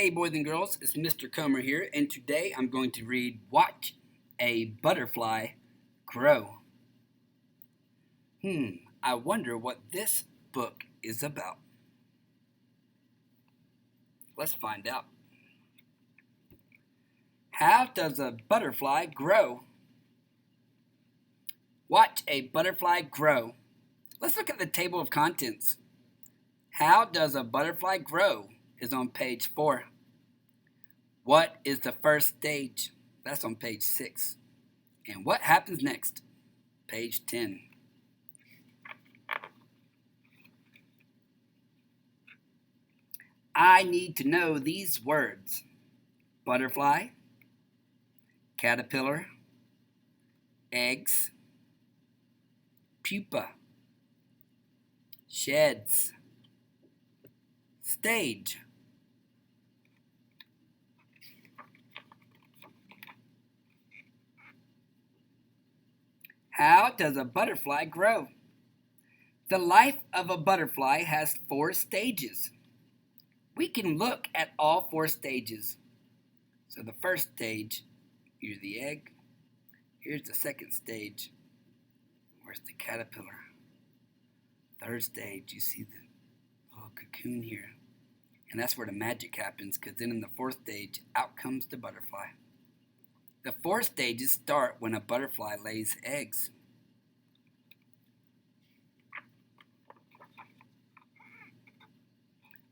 Hey boys and girls, it's Mr. Comer here, and today I'm going to read Watch a Butterfly Grow. I wonder what this book is about. Let's find out. How does a butterfly grow? Watch a butterfly grow. Let's look at the table of contents. How does a butterfly grow is on page 4. What is the first stage? That's on page 6. And what happens next? Page 10. I need to know these words: butterfly, caterpillar, eggs, pupa, sheds, stage. How does a butterfly grow? The life of a butterfly has 4 stages. We can look at all 4 stages. So the first stage, here's the egg. Here's the second stage. Where's the caterpillar? Third stage, you see the little cocoon here. And that's where the magic happens, because then in the 4th stage, out comes the butterfly. The 4 stages start when a butterfly lays eggs.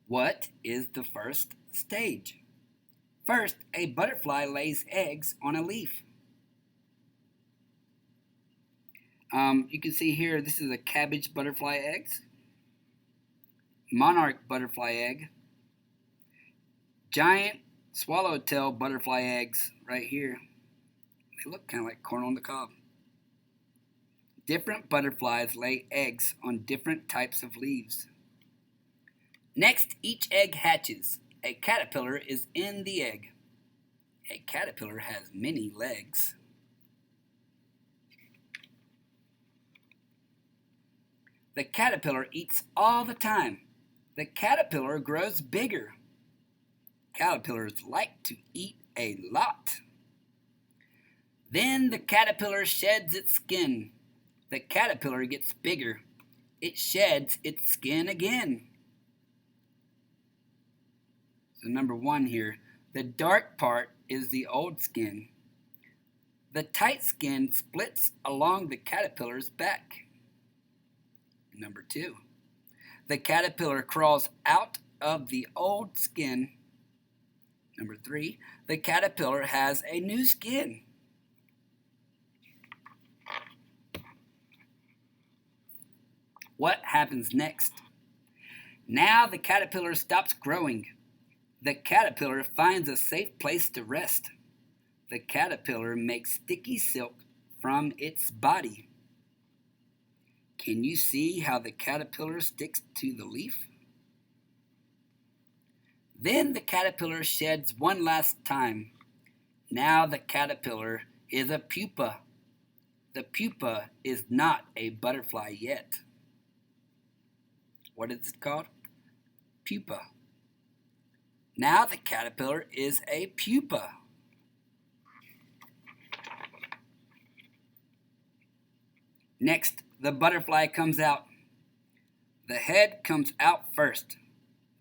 What is the first stage? First, a butterfly lays eggs on a leaf. You can see here, this is a cabbage butterfly eggs, monarch butterfly egg, giant swallowtail butterfly eggs right here. They look kind of like corn on the cob. Different butterflies lay eggs on different types of leaves. Next, each egg hatches. A caterpillar is in the egg. A caterpillar has many legs. The caterpillar eats all the time. The caterpillar grows bigger. Caterpillars like to eat a lot. Then the caterpillar sheds its skin. The caterpillar gets bigger. It sheds its skin again. So number 1 here, the dark part is the old skin. The tight skin splits along the caterpillar's back. Number 2, the caterpillar crawls out of the old skin. Number 3, the caterpillar has a new skin. What happens next? Now the caterpillar stops growing. The caterpillar finds a safe place to rest. The caterpillar makes sticky silk from its body. Can you see how the caterpillar sticks to the leaf? Then the caterpillar sheds one last time. Now the caterpillar is a pupa. The pupa is not a butterfly yet. What is it called? Pupa. Now the caterpillar is a pupa. Next, the butterfly comes out. The head comes out first.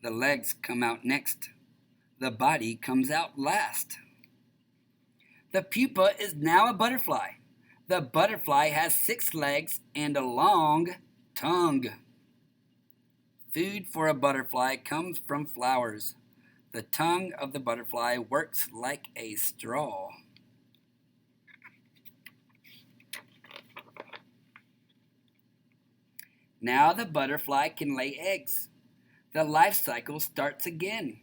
The legs come out next. The body comes out last. The pupa is now a butterfly. The butterfly has 6 legs and a long tongue. Food for a butterfly comes from flowers. The tongue of the butterfly works like a straw. Now the butterfly can lay eggs. The life cycle starts again.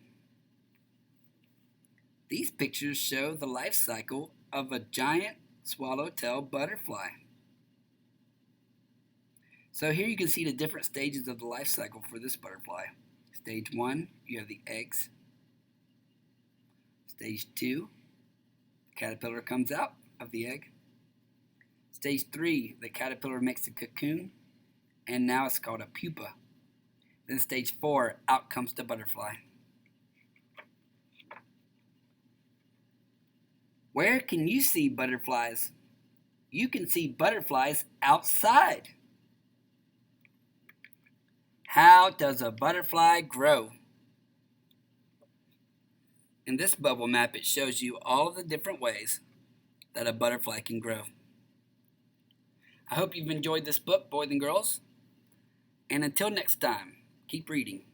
These pictures show the life cycle of a giant swallowtail butterfly. So here you can see the different stages of the life cycle for this butterfly. Stage 1, you have the eggs. Stage 2, the caterpillar comes out of the egg. Stage 3, the caterpillar makes a cocoon, and now it's called a pupa. Then stage 4, out comes the butterfly. Where can you see butterflies? You can see butterflies outside. How does a butterfly grow? In this bubble map, it shows you all of the different ways that a butterfly can grow. I hope you've enjoyed this book, boys and girls. And until next time, keep reading.